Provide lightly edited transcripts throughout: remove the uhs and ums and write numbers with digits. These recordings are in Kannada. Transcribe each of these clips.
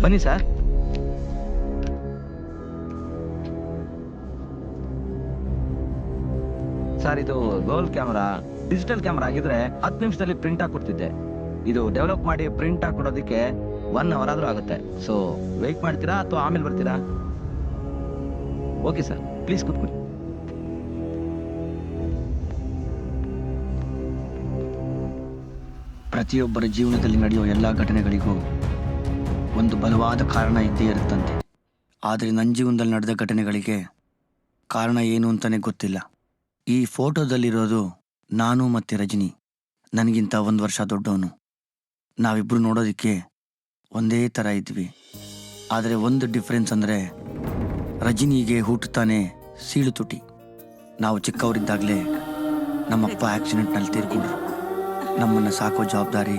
ಬನ್ನಿ ಸರ್. ಸರ್ ಇದು ಗೋಲ್ ಕ್ಯಾಮ್ರಾ, ಡಿಜಿಟಲ್ ಕ್ಯಾಮ್ರಾ ಆಗಿದ್ರೆ 10 ನಿಮಿಷದಲ್ಲಿ ಪ್ರಿಂಟ್ ಹಾಕೊಡ್ತಿದ್ದೆ. ಇದು ಡೆವಲಪ್ ಮಾಡಿ ಪ್ರಿಂಟ್ ಹಾಕೊಡೋದಕ್ಕೆ 1 ಅವರ್ ಆದ್ರೂ ಆಗುತ್ತೆ. ಸೊ ವೆಯ್ಟ್ ಮಾಡ್ತೀರಾ ಅಥವಾ ಆಮೇಲೆ ಬರ್ತೀರಾ? ಓಕೆ ಸರ್, ಪ್ಲೀಸ್ ಕೂತ್ಕೊಳ್ಳಿ. ಪ್ರತಿಯೊಬ್ಬರ ಜೀವನದಲ್ಲಿ ನಡೆಯುವ ಎಲ್ಲ ಘಟನೆಗಳಿಗೂ ಒಂದು ಬಲವಾದ ಕಾರಣ ಇದ್ದೇ ಇರುತ್ತಂತೆ. ಆದರೆ ನನ್ನ ಜೀವನದಲ್ಲಿ ನಡೆದ ಘಟನೆಗಳಿಗೆ ಕಾರಣ ಏನು ಅಂತಾನೆ ಗೊತ್ತಿಲ್ಲ. ಈ ಫೋಟೋದಲ್ಲಿರೋದು ನಾನು ಮತ್ತು ರಜನಿ. ನನಗಿಂತ 1 ವರ್ಷ ದೊಡ್ಡವನು. ನಾವಿಬ್ಬರು ನೋಡೋದಕ್ಕೆ ಒಂದೇ ಥರ ಇದ್ವಿ. ಆದರೆ ಒಂದು ಡಿಫ್ರೆನ್ಸ್ ಅಂದರೆ ರಜನಿಗೆ ಹುಟ್ಟುತ್ತಾನೆ ಸೀಳು ತುಟಿ. ನಾವು ಚಿಕ್ಕವರಿದ್ದಾಗಲೇ ನಮ್ಮಪ್ಪ ಆಕ್ಸಿಡೆಂಟ್ನಲ್ಲಿ ತೀರ್ಕೊಂಡ್ರು. ನಮ್ಮನ್ನು ಸಾಕೋ ಜವಾಬ್ದಾರಿ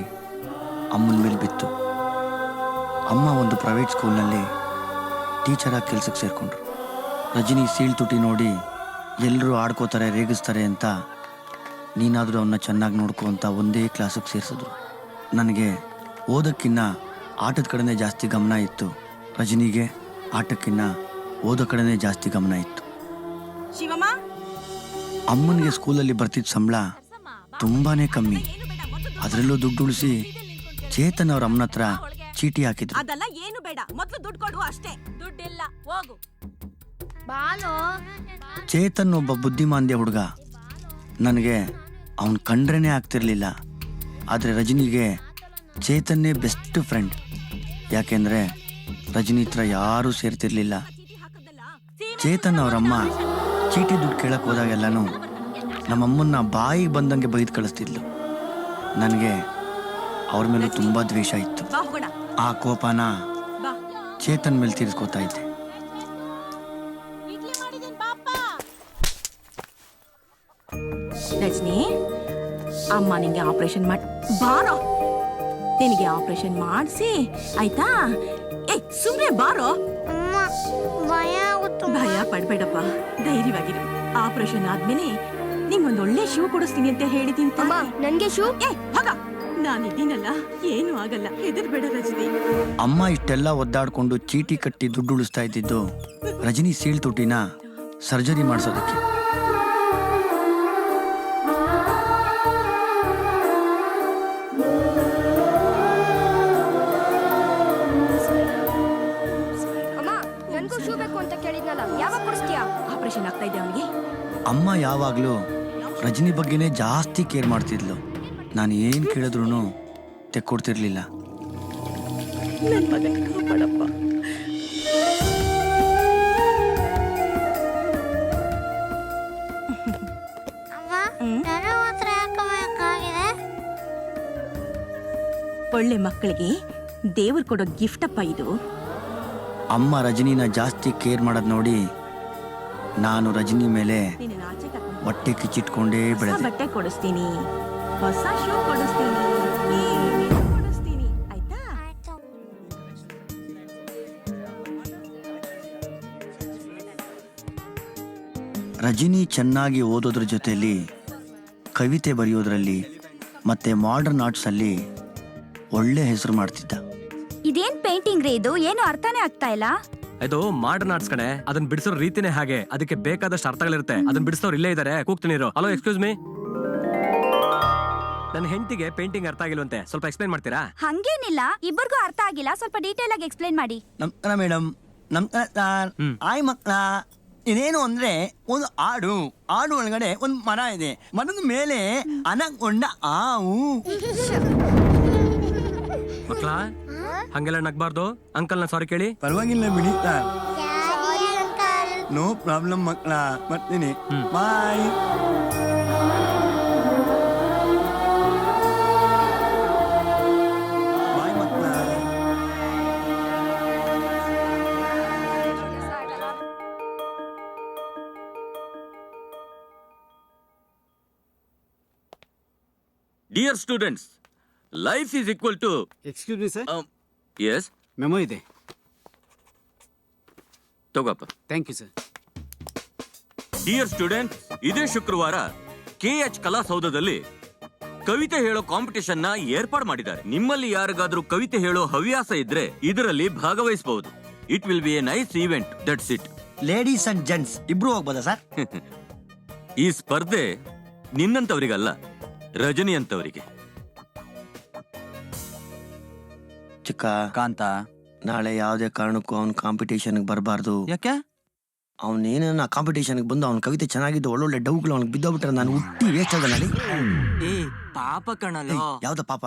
ಅಮ್ಮನ ಮೇಲೆ ಬಿತ್ತು. ಅಮ್ಮ ಒಂದು ಪ್ರೈವೇಟ್ ಸ್ಕೂಲ್ನಲ್ಲಿ ಟೀಚರಾಗಿ ಕೆಲಸಕ್ಕೆ ಸೇರಿಕೊಂಡ್ರು. ರಜನಿ ಸೀಳು ತುಟಿ ನೋಡಿ ಎಲ್ಲರೂ ಆಡ್ಕೋತಾರೆ, ರೇಗಿಸ್ತಾರೆ ಅಂತ ನೀನಾದರೂ ಅವನ್ನ ಚೆನ್ನಾಗಿ ನೋಡ್ಕೊ ಅಂತ ಒಂದೇ ಕ್ಲಾಸಿಗೆ ಸೇರಿಸಿದ್ರು. ನನಗೆ ಓದೋಕ್ಕಿನ್ನ ಆಟದ ಕಡೆನೇ ಜಾಸ್ತಿ ಗಮನ ಇತ್ತು. ರಜನಿಗೆ ಆಟಕ್ಕಿನ್ನ ಓದೋ ಕಡೆನೇ ಜಾಸ್ತಿ ಗಮನ ಇತ್ತು. ಅಮ್ಮನಿಗೆ ಸ್ಕೂಲಲ್ಲಿ ಬರ್ತಿದ್ದ ಸಂಬಳ ತುಂಬಾ ಕಮ್ಮಿ. ಅದರಲ್ಲೂ ದುಡ್ಡು ಉಳಿಸಿ ಚೇತನ್ ಅವ್ರ ಅಮ್ಮನ ಹತ್ರ ಚೀಟಿ ಹಾಕಿದ್ರು. ಅದೆಲ್ಲ ಏನು ಬೇಡ, ಮೊದಲು ದುಡ್ಡು ಕೊಡು ಅಷ್ಟೇ. ದುಡ್ಡಿಲ್ಲ, ಹೋಗು. ಚೇತನ್ ಒಬ್ಬ ಬುದ್ಧಿಮಾಂದ್ಯ ಹುಡುಗ. ನನಗೆ ಅವನ್ ಕಂಡ್ರೇನೆ ಆಗ್ತಿರ್ಲಿಲ್ಲ. ಆದರೆ ರಜನಿಗೆ ಚೇತನ್ನೇ ಬೆಸ್ಟ್ ಫ್ರೆಂಡ್. ಯಾಕೆಂದ್ರೆ ರಜನಿ ಹತ್ರ ಯಾರೂ ಸೇರ್ತಿರ್ಲಿಲ್ಲ. ಚೇತನ್ ಅವರಮ್ಮ ಚೀಟಿ ದುಡ್ಡು ಕೇಳಕ್ ಹೋದಾಗೆಲ್ಲನೂ ನಮ್ಮಮ್ಮನ್ನ ಬಾಯಿಗೆ ಬಂದಂಗೆ ಬೈದು ಕಳಿಸ್ತಿದ್ಲು. ನನಗೆ ಅವ್ರ ಮೇಲೂ ತುಂಬಾ ದ್ವೇಷ ಇತ್ತು. ಆ ಕೋಪನ ಚೇತನ್ ಮೇಲೆ ತೀರಿಸ್ಕೋತಾ ಇದ್ದೆ. ರಜನಿ, ಅಮ್ಮ ನಿಂಗೆ ಆಪರೇಷನ್ ಮಾಡಿ ಬಾರೋ. ನಿನಗೆ ಆಪರೇಷನ್ ಮಾಡಿಸಿ ಆಯ್ತಾ? ಸುಮ್ನೆ ಬಾರೋ. ಭಯ ಪಡ್ಬೇಡಪ್ಪ, ಧೈರ್ಯವಾಗಿರು. ಆಪರೇಷನ್ ಆದ್ಮೇಲೆ ನಿಂಗೊಂದು ಒಳ್ಳೆ ಶೂ ಕೊಡಿಸ್ತೀನಿ ಅಂತ ಹೇಳಿದೀನಿ. ನನ್ಗೆ ಶೂ? ಹಾಗ ನಾನಿದ್ದೀನಲ್ಲ, ಏನು ಆಗಲ್ಲ, ಹೆದರ್ಬೇಡ ರಜನಿ. ಅಮ್ಮ ಇಷ್ಟೆಲ್ಲ ಒದ್ದಾಡ್ಕೊಂಡು ಚೀಟಿ ಕಟ್ಟಿ ದುಡ್ಡು ಉಳಿಸ್ತಾ ಇದ್ದಿದ್ದು ರಜನಿ ಸೀಳ್ ತುಟಿನ ಸರ್ಜರಿ ಮಾಡಿಸೋದಕ್ಕೆ. ಆಪರೇಷನ್ ಆಗ್ತಾ ಇದೆ ಅವನಿಗೆ. ಅಮ್ಮ ಯಾವಾಗ್ಲೂ ರಜನಿ ಬಗ್ಗೆನೇ ಜಾಸ್ತಿ ಕೇರ್ ಮಾಡ್ತಿದ್ಲು. ನಾನು ಏನ್ ಕೇಳಿದ್ರು ತೆಕ್ಕೊಡ್ತಿರ್ಲಿಲ್ಲ. ನನ್ನ ಮಗನ ಕಾಪಾಡಪ್ಪ. ಒಳ್ಳೆ ಮಕ್ಕಳಿಗೆ ದೇವ್ರು ಕೊಡೋ ಗಿಫ್ಟ್ ಅಪ್ಪ ಇದು. ಅಮ್ಮ ರಜನಿನ ಜಾಸ್ತಿ ಕೇರ್ ಮಾಡೋದ್ ನೋಡಿ ನಾನು ರಜನಿ ಮೇಲೆ ಹೊಟ್ಟೆ ಕಿಚ್ಚಿಟ್ಕೊಂಡೇ ಬೆಳೆದೆ. ಬಟ್ಟೆ ಕೊಡಿಸ್ತೀನಿ, ಹೊಸ ಶೂ ಕೊಡಿಸ್ತೀನಿ, ಕೊಡಿಸ್ತೀನಿ, ಆಯ್ತಾ? ರಜನಿ ಚೆನ್ನಾಗಿ ಓದೋದ್ರ ಜೊತೆಯಲ್ಲಿ ಕವಿತೆ ಬರೆಯೋದ್ರಲ್ಲಿ ಮತ್ತೆ ಮಾಡರ್ನ್ ಆರ್ಟ್ಸ್ ಅಲ್ಲಿ ಒಳ್ಳೆ ಹೆಸರು ಮಾಡ್ತಿದ್ದ. ಇದೇನ್ ಪೇಂಟಿಂಗ್ ರೀ ಇದು? ಏನು ಅರ್ಥನೇ ಆಗ್ತಾ ಇಲ್ಲ. ಇದು ಮಾಡರ್ನ್ ಆರ್ಟ್ಸ್ ಕಣೆ. ಅದನ್ನ ಬಿಡಿಸೋ ರೀತಿನೇ ಹಾಗೆ. ಅದಕ್ಕೆ ಬೇಕಾದಷ್ಟು ಅರ್ಥಗಳಿರುತ್ತೆ. ಅದನ್ನ ಬಿಡಿಸೋರು ಇಲ್ಲೇ ಇದಾರೆ, ಕೂಗ್ತೀನಿ ಇರು. Hello, excuse me. ನನ್ನ ಹೆಂಡತಿಗೆ ಪೇಂಟಿಂಗ್ ಅರ್ಥ ಆಗಿಲ್ವಂತೆ, ಸ್ವಲ್ಪ ಎಕ್ಸ್ಪ್ಲೈನ್ ಮಾಡ್ತೀರಾ? ಹಂಗೇನಿಲ್ಲ, ಇಬ್ಬರಿಗೂ ಅರ್ಥ ಆಗಿಲ್ಲ, ಸ್ವಲ್ಪ ಡೀಟೇಲ್ ಆಗಿ ಎಕ್ಸ್ಪ್ಲೈನ್ ಮಾಡಿ. ನಮಸ್ಕಾರ ಮೇಡಮ್. ಆಯ್ ಮಕ್ಕಳ, ಇದೇನು ಅಂದ್ರೆ ಒಂದು ಆಡು ಒಳಗಡೆ ಒಂದು ಮರ ಇದೆ. ಮರದ ಮೇಲೆ ಅನಗೊಂಡ ಆವು. ಮಕ್ಕಳ, ಹಂಗೆಲ್ಲ ನಗ್ಬಾರ್ದು. ಅಂಕಲ್ ನ ಸಾರಿ ಕೇಳಿ. ಪರವಾಗಿಲ್ಲ ಬಿಡಿ ಸರ್, ನೋ ಪ್ರಾಬ್ಲಮ್ ಮಕ್ಕಳ. ಬರ್ತೀನಿ, ಬಾಯ್. ಬಾಯ್ ಮಕ್ಕಳ. Dear students, life is equal to... Excuse me, sir. Yes? Memo ಇದೆ. ತಗೋಪ್ಪ. Thank you, sir. Dear students, ಇದೇ ಶುಕ್ರವಾರ KH ಕಲಾಸೌಧದಲ್ಲಿ ಕವಿತೆ ಹೇಳೋ ಕಾಂಪಿಟೇಷನ್ ನ ಏರ್ಪಾಡು ಮಾಡಿದ್ದಾರೆ. ನಿಮ್ಮಲ್ಲಿ ಯಾರಿಗಾದ್ರೂ ಕವಿತೆ ಹೇಳೋ ಹವ್ಯಾಸ ಇದ್ರೆ ಇದರಲ್ಲಿ ಭಾಗವಹಿಸಬಹುದು. It will be A nice event. That's it. Ladies and gents ಇಬ್ರು ಹೋಗ್ಬೋದಾ ಸರ್? ಈ ಸ್ಪರ್ಧೆ ನಿನ್ನಂತವರಿಗಲ್ಲ, ರಜನಿ ಅಂತವರಿಗೆ. ಚಿಕ್ಕ ಕಾಂತ, ನಾಳೆ ಯಾವುದೇ ಕಾರಣಕ್ಕೂ ಅವ್ನ ಕಾಂಪಿಟೇಷನ್ಗೆ ಬರಬಾರ್ದು. ಯಾಕೆ? ಅವನೇನ ಕಾಂಪಿಟೇಷನ್ಗೆ ಬಂದು ಅವ್ನ ಕವಿತೆ ಚೆನ್ನಾಗಿದ್ದು ಒಳ್ಳೊಳ್ಳೆ ಡೌಗಳು ಅವ್ನಿಗೆ ಬಿದ್ದೋಗ್ಬಿಟ್ರೆ ನಾನು ಹುಟ್ಟಿ ವೇಸ್ಟ್ ಆದ ನಾಳೆ. ಏ ಪಾಪ ಕಣಲು. ಯಾವ್ದ ಪಾಪ?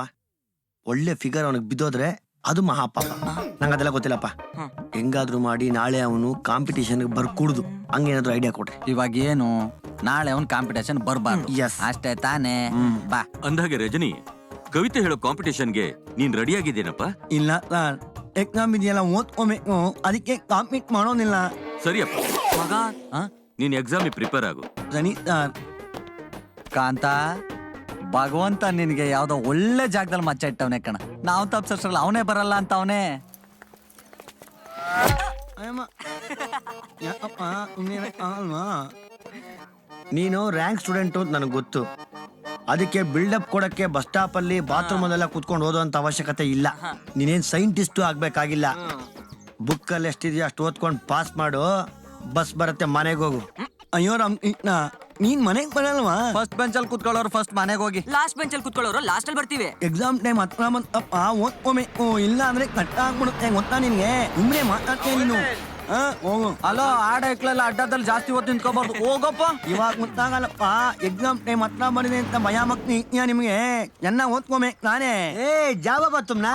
ಒಳ್ಳೆ ಫಿಗರ್ ಅವನಿಗೆ ಬಿದ್ದೋದ್ರೆ ಅದು ಮಹಾಪಾಪ. ನಂಗೆ ಅದೆಲ್ಲ ಗೊತ್ತಿಲ್ಲಪ್ಪ. ಹೆಂಗಾದ್ರೂ ಮಾಡಿ ನಾಳೆ ಅವನು ಕಾಂಪಿಟೇಷನ್ಗೆ ಬರ್ಕೂಡ್ದು. ಹಂಗೇನಾದ್ರು ಐಡಿಯಾ ಕೊಡ್ರಿ. ಇವಾಗ ಏನು, ನಾಳೆ ಅವ್ನ್ ಕಾಂಪಿಟೇಷನ್ ಬರ್ಬಾರ್ದು. Yes. ಅಷ್ಟೇ ತಾನೇ? ಬಾ. ಅಂದಾಗೆ ರಜನಿ, ಕವಿತೆ ಹೇಳೋ ಕಾಂಪಿಟೇಷನ್ಗೆ ನೀನ್ ರೆಡಿ ಆಗಿದ್ದೇನಪ್ಪ? ಇಲ್ಲ ಸರ್, ಎಕ್ಸಾಮ್ ಇದೆಯಲ್ಲ ಓದ್ಕೋಬೇಕು, ಅದಕ್ಕೆ ಕಾಂಪೀಟ್ ಮಾಡೋದಿಲ್ಲ. ಸರಿಯಪ್ಪ, ಮಗ, ಆ? ನೀನ್ ಎಕ್ಸಾಮಿಗೆ ಪ್ರಿಪೇರ್ ಆಗು. ರನಿ ಸರ್, ಕಾಂತ, ಭಗವಂತ ನಿನ್ಗೆ ಯಾವ್ದೋ ಒಳ್ಳೆ ಜಾಗದಲ್ಲಿ ಮಚ್ಚ ಇಟ್ಟವನೇ ಕಣ. ನಾವು ತಪ್ಸಲ್ಲ, ಅವನೇ ಬರಲ್ಲ ಅಂತ ಅವನೇ. ನೀನು ರ್ಯಾಂಕ್ ಸ್ಟೂಡೆಂಟ್ ಅಂತ ನನಗೆ ಗೊತ್ತು. ಅದಕ್ಕೆ ಬಿಲ್ಡಪ್ ಕೊಡಕ್ಕೆ ಬಸ್ ಸ್ಟಾಪ್ ಅಲ್ಲಿ ಬಾತ್ರೂಮ್ ಅಲ್ಲೆಲ್ಲ ಕುತ್ಕೊಂಡು ಓದೋಂತ ಅವಶ್ಯಕತೆ ಇಲ್ಲ. ನೀನೇನ್ ಸೈಂಟಿಸ್ಟ್ ಆಗ್ಬೇಕಾಗಿಲ್ಲ. ಬುಕ್ ಅಲ್ಲಿ ಎಷ್ಟಿದೆಯೋ ಅಷ್ಟು ಓದ್ಕೊಂಡು ಪಾಸ್ ಮಾಡು. ಬಸ್ ಬರುತ್ತೆ, ಮನೆಗೆ ಹೋಗು. ಅಯ್ಯೋ ರಾಮ್, ನೀನ್ ಮನೆಗೆ ಬರಲ್ವಾ? ಫಸ್ಟ್ ಬೆಂಚ್ ಅಲ್ಲಿ ಕುತ್ಕೊಳ್ಳೋರು ಫಸ್ಟ್ ಮನೆಗೆ ಹೋಗಿ. ಲಾಸ್ಟ್ ಬೆಂಚ್ ಅಲ್ಲಿ ಕುತ್ಕೊಳ್ಳೋರು ಲಾಸ್ಟ್ ಅಲ್ಲಿ ಬರ್ತೀವಿ. ಎಕ್ಸಾಮ್ ಟೈಮ್ ಹತ್ರ ಬಂತಪ್ಪ, ಓದ್ಕೋಬೇಕು. ಇಲ್ಲ ಅಂದ್ರೆ ಕಟ್ಟ ಆಗ್ಬಿಡುತ್ತೆ, ಗೊತ್ತಾ ನಿನ್ಗೆ? ಸುಮ್ಮನೆ ಮಾತಾಡ್ತೇನೆ ನೀನು. ಹೋಗು. ಅಲೋ, ಆಡ ಇಕ್ಲೆಲ್ಲ ಅಡ್ಡದಲ್ಲಿ ಜಾಸ್ತಿ ಹೊತ್ತು ನಿಂತ್ಕೋಬಾರ್ದು. ಹೋಗಪ್ಪ. ಇವಾಗ ಗೊತ್ತಾಗಲ್ಲಪ್ಪ, ಎಕ್ಸಾಮ್ ಟೈಮ್ ಹತ್ರ ಬಂದಿದೆ ಅಂತ ಭಯ ಮಕ್ನಿ ನಿಮ್ಗೆ. ಚೆನ್ನಾಗಿ ಓದ್ಕೋಬೇಕು ನಾನೇ. ಏ ಜಾವ ಬತ್ತುಮ್ನ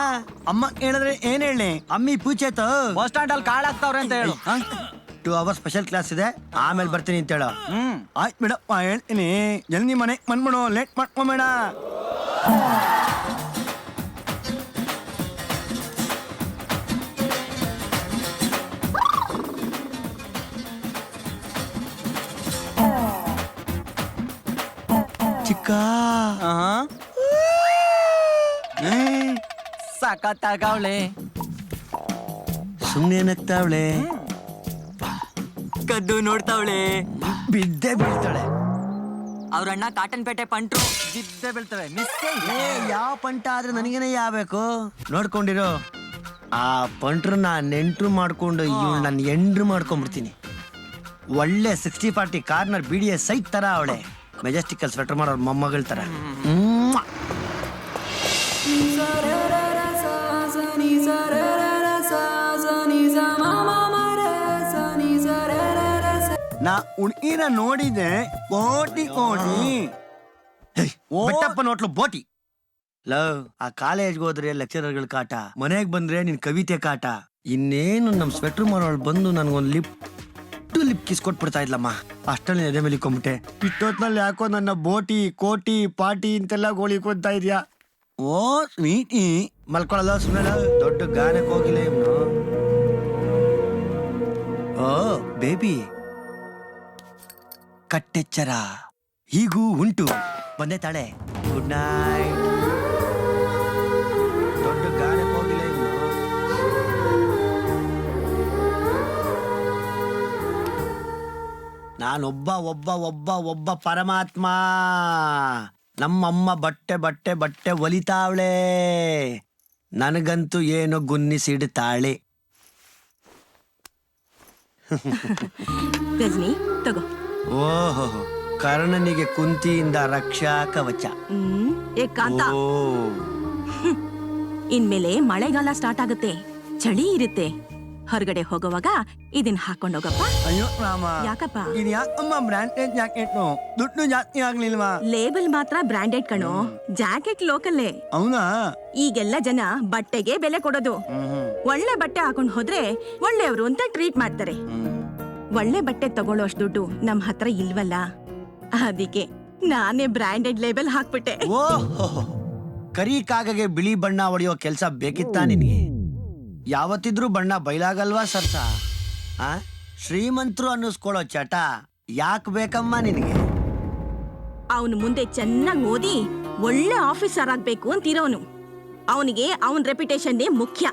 ಅಮ್ಮ ಹೇಳಿದ್ರೆ ಏನ್ ಹೇಳಿ? ಅಮ್ಮಿ ಪೂಚೇತ ಬಸ್ ಸ್ಟ್ಯಾಂಡ್ ಅಲ್ಲಿ ಕಾಳಾಗ್ತಾವ್ರೆ ಅಂತ ಹೇಳು. 2 hours ಸ್ಪೆಷಲ್ ಕ್ಲಾಸ್ ಇದೆ, ಆಮೇಲೆ ಬರ್ತೀನಿ ಅಂತ ಹೇಳು. ಆಯ್ತು ಬಿಡಪ್ಪ, ಹೇಳ್ತೀನಿ. ಜಲ್ದಿ ಮನೆಗೆ ಬಂದ್ಬಿಡು, ಲೇಟ್ ಮಾಡ್ಕೊಂಬೇಡ. ಚಿಕ್ಕ ಸಖತ್ತಾಗವ್ಳೆ. ಸುಮ್ಮನೆ ನಗ್ತಾವಳೆ, ಕದ್ದು ನೋಡ್ತಾವಳೆ. ಬಿದ್ದೆ ಬೀಳ್ತಾಳೆ. ಅವ್ರಣ್ಣ ಕಾಟನ್ ಪೇಟೆ ಪಂಟ್ರು. ಬಿದ್ದೆ ಬೀಳ್ತವೆ. ಮಿಸ್ ಯಾವ ಪಂಟ ಆದ್ರೆ ನನಗೇನೆ ಯಾವಬೇಕು? ನೋಡ್ಕೊಂಡಿರೋ ಆ ಪಂಟ್ರನ್ನ ನೆಂಟ್ರು ಮಾಡ್ಕೊಂಡು ಇವಳು ನನ್ನ ಎಂಡ್ರು ಮಾಡ್ಕೊಂಡ್ಬಿಡ್ತೀನಿ. ಒಳ್ಳೆ 60-40 ಕಾರ್ನರ್ BDA ಸೈಟ್ ತರ ಅವಳೆ. ಮೆಜೆಸ್ಟಿಕಲ್ ಸ್ವೆಟರ್ ಮಾಡೋರ್ ಮೊಮ್ಮಗಳ ತರ. ನಾ ಹುಡುಗಿನ ನೋಡಿದೆ ಕೋಟಿ ಕೋಟಿ. ಬೆಟ್ಟಪ್ಪ ನೋಟ್ಲು ಬೋಟಿ. ಲವ್, ಆ ಕಾಲೇಜ್ಗೆ ಹೋದ್ರೆ ಲೆಕ್ಚರರ್ಗಳ ಕಾಟ, ಮನೆಗ್ ಬಂದ್ರೆ ನಿನ್ ಕವಿತೆ ಕಾಟ. ಇನ್ನೇನು ನಮ್ ಸ್ವೆಟರ್ ಮಾಡೋಳು ಬಂದು ನನ್ಗೊಂದ್ ಲಿಪ್ ಕಿಸ್ ಕೊಟ್ಬಿಡ್ತಾ ಇದ್ಲಮ್ಮ. ಅಷ್ಟಲ್ಲಿ ಎದೆ ಮೇಲೆ ಇಕ್ಕೊಂಬಿಟ್ಟೆ. ಇಷ್ಟೊತ್ನಲ್ಲಿ ಯಾಕೋ ನನ್ನ ಬೋಟಿ ಕೋಟಿ ಪಾಟಿ ಅಂತೆಲ್ಲ ಗೋಳಿಕೊಂತಾ ಇದ್ಯಾ? ಓ ಸ್ವೀಟಿ, ಮಲ್ಕೊಳಲ್ಲ ಸುಮ್ಮನೆ. ದೊಡ್ಡ ಗಾನಕ್ಕೆ ಹೋಗಿಲ್ಲ ಇವನು. ಓ ಬೇಬಿ, ಕಟ್ಟೆಚ್ಚರ ಹೀಗೂ ಉಂಟು. ಬಂದೆ ತಾಳೆ. Good night. ದೊಡ್ಡ ಗಾನಕ್ಕೆ ಹೋಗಿಲ್ಲ ಇವನು. ನಾನೊಬ್ಬ ಒಬ್ಬ ಒಬ್ಬ ಒಬ್ಬ ಪರಮಾತ್ಮ. ನಮ್ಮಮ್ಮ ಬಟ್ಟೆ ಬಟ್ಟೆ ಬಟ್ಟೆ ಒಲಿತಾವಳೆ. ನನಗಂತೂ ಏನೋ ಗುನ್ನಿಸಿಡ್ತಾಳೆ. ರಜನಿ ತಗೋ. ಓಹೋ, ಕರ್ಣನಿಗೆ ಕುಂತಿಯಿಂದ ರಕ್ಷಾ ಕವಚ. ಕಾಂತ, ಓ, ಇನ್ಮೇಲೆ ಮಳೆಗಾಲ ಸ್ಟಾರ್ಟ್ ಆಗುತ್ತೆ, ಚಳಿ ಇರುತ್ತೆ. ಹೊರಗಡೆ ಹೋಗುವಾಗ ಇದನ್ನ ಹಾಕೊಂಡೋಗಪ್ಪ. ಅಯ್ಯೋ ರಾಮ, ಯಾಕಪ್ಪ? ಇದು ಯಾಕಮ್ಮ ಬ್ರಾಂಡೆಡ್ ಜಾಕೆಟ್? ದುಡ್ಡು ಜಾಸ್ತಿ ಆಗ್ಲಿಲ್ವಾ? ಲೇಬಲ್ ಮಾತ್ರ ಬ್ರಾಂಡೆಡ್ ಕಣೋ, ಜಾಕೆಟ್ ಲೋಕಲ್ಲೇ. ಅವನಾ? ಈಗೆಲ್ಲ ಜನ ಬಟ್ಟೆಗೆ ಬೆಲೆ ಕೊಡೋದು. ಒಳ್ಳೆ ಬಟ್ಟೆ ಹಾಕೊಂಡ್ ಹೋದ್ರೆ ಒಳ್ಳೆಯವರು ಅಂತ ಟ್ರೀಟ್ ಮಾಡ್ತಾರೆ. ಒಳ್ಳೆ ಬಟ್ಟೆ ತಗೊಳ್ಳೋ ಅಷ್ಟು ದುಡ್ಡು ನಮ್ ಹತ್ರ ಇಲ್ವಲ್ಲ, ಅದಕ್ಕೆ ನಾನೇ ಬ್ರಾಂಡೆಡ್ ಲೇಬಲ್ ಹಾಕ್ಬಿಟ್ಟೆ. ಓಹೋ, ಕರಿ ಕಾಗಗೆ ಬಿಳಿ ಬಣ್ಣ ಹೊಡೆಯೋ ಕೆಲ್ಸ ಬೇಕಿತ್ತಾ ನಿನ್ಗೆ? ಯಾವತ್ತಿದ್ರೂ ಬಣ್ಣ ಬಯಲಾಗಲ್ವಾ ಸರ್ಸ? ಶ್ರೀಮಂತರು ಅನ್ನಿಸ್ಕೊಳ್ಳೋ ಚಟ ಯಾಕೆ ಬೇಕಮ್ಮ ನಿನಗೆ? ಅವನು ಮುಂದೆ ಚೆನ್ನಾಗಿ ಓದಿ ಒಳ್ಳೆ ಆಫೀಸರ್ ಆಗ್ಬೇಕು ಅಂತಿರೋನು. ಅವನಿಗೆ ಅವನ್ ರೆಪ್ಯುಟೇಷನ್ ಮುಖ್ಯ.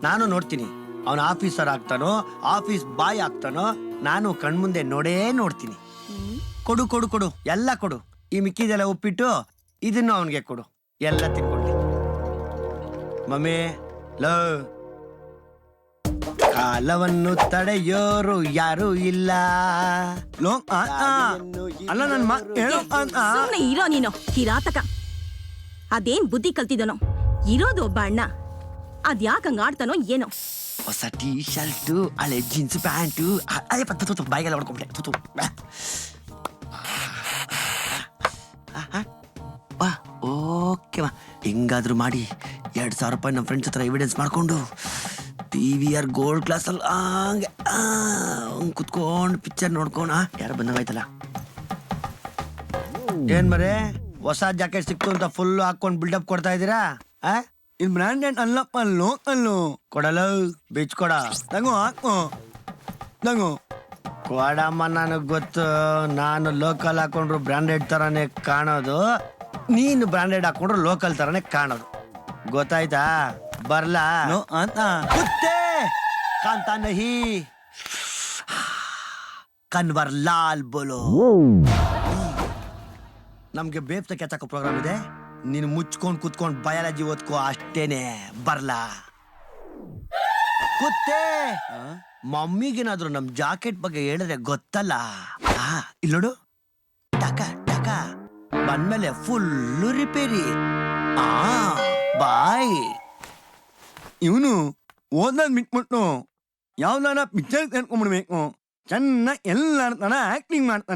ನಾನು ನೋಡ್ತೀನಿ, ಅವನ ಆಫೀಸರ್ ಆಗ್ತಾನೋ ಆಫೀಸ್ ಬಾಯ್ ಆಗ್ತಾನೋ, ನಾನು ಕಣ್ಮುಂದೆ ನೋಡೇ ನೋಡ್ತೀನಿ. ಕೊಡು ಕೊಡು ಕೊಡು, ಎಲ್ಲ ಕೊಡು. ಈ ಮಿಕ್ಕಿದೆಲ್ಲ ಉಪ್ಪಿಟ್ಟು ಇದನ್ನು ಅವನಿಗೆ ಕೊಡು, ಎಲ್ಲ ತಿನ್ಕೊಳ್ಳಿ. ಮಮ್ಮಿ ಲೋ, ಕಾಲವನ್ನು ತಡೆಯೋರು ಯಾರು ಇಲ್ಲ. ಲೋ ಅಲ್ಲ ನನ್ನ ಸುಮ್ನೆ ಇರೋ ನೀನು ಕಿರಾತಕ. ಅದೇನ್ ಬುದ್ಧಿ ಕಲ್ತಿದನೋ, ಇರೋದು ಒಬ್ಬ ಅಣ್ಣ, ಅದ್ಯಾಕ್ ಹಂಗ ಆಡ್ತಾನೋ ಏನೋ. ಹೊಸ ಟೀ ಶರ್ಟು, ಹಳೆ ಜೀನ್ಸ್ ಪ್ಯಾಂಟು, ಬಾಯಿಗೆಲ್ಲ ಹೊಡ್ಕೊಂಡ್ಬಿಟ್ಟೆ. ಓಕೆ ಹೆಂಗಾದ್ರೂ ಮಾಡಿ 2,000 ರೂಪಾಯಿ ನಮ್ಮ ಫ್ರೆಂಡ್ಸ್ ಹತ್ರ ಎವಿಡೆನ್ಸ್ ಮಾಡ್ಕೊಂಡು PVR ಗೋಲ್ಡ್ ಕ್ಲಾಸ್ ಅಲ್ಲಿ ಹಂಗೆ ಕುತ್ಕೊಂಡು ಪಿಕ್ಚರ್ ನೋಡ್ಕೊಂಡು ಯಾರು ಬಂದಂಗಾಯ್ತಲ್ಲ. ಏನ್ ಮರೆ ಹೊಸ ಜಾಕೆಟ್ ಸಿಕ್ತು ಅಂತ ಫುಲ್ ಹಾಕೊಂಡು ಬಿಲ್ಡಪ್ ಕೊಡ್ತಾ ಇದ್ದೀರಾ? ಇದು ಬ್ರಾಂಡೆಡ್ ಅಲ್ಲಪ್ಪ, ಲೋಕಲ್ಲು. ಕೊಡಲ್ಲ ಬೀಚ್ ಕೊಡ, ತಂಗು ಹಾಕು ತಂಗು ಕೊಡಮ್ಮ. ನನಗೆ ಗೊತ್ತು, ನಾನು ಲೋಕಲ್ ಹಾಕೊಂಡ್ರು ಬ್ರಾಂಡೆಡ್ ತರಾನೇ ಕಾಣೋದು, ನೀನು ಬ್ರಾಂಡೆಡ್ ಹಾಕೊಂಡ್ರು ಲೋಕಲ್ ತರಾನೇ ಕಾಣೋದು. ಗೊತ್ತಾಯ್ತಾ? ಬರ್ಲಾ ಕುತ್ತೆ ಕಾಂತಾ ನಹಿ ಕನ್ವರ್ ಲಾಲ್ ಬೋಲೋ. ನಮ್ಗೆ ಬೇಪ್ತ ಕೆತ್ತಾಕೋ ಪ್ರೋಗ್ರಾಮ್ ಇದೆ, ನೀನು ಮುಚ್ಕೊಂಡು ಕುತ್ಕೊಂಡು ಬಯಾಲಜಿ ಓದ್ಕೋ ಅಷ್ಟೇನೆ. ಬರ್ಲಾ ಕುತ್ತೆ. ಮಮ್ಮಿಗೇನಾದ್ರು ನಮ್ ಜಾಕೆಟ್ ಬಗ್ಗೆ ಹೇಳಿದ್ರೆ ಗೊತ್ತಲ್ಲ. ಇಲ್ಲೋಡು, ಟಕ ಟಕ ಬಂದ್ಮೇಲೆ ಫುಲ್ಲು ರಿಪೇರಿ. ಬಾಯ್. ಇವನು ಓದೋದ್ ಬಿಟ್ಬಿಟ್ಟು ಯಾವ್ದಾನ ಪಿಕ್ಚರ್ ಕರ್ಕೊಂಡ್ಬಿಡ್ಬೇಕು, ಚೆನ್ನಾಗಿ ಎಲ್ಲ ಆಕ್ಟಿಂಗ್ ಮಾಡ್ತಾನೆ.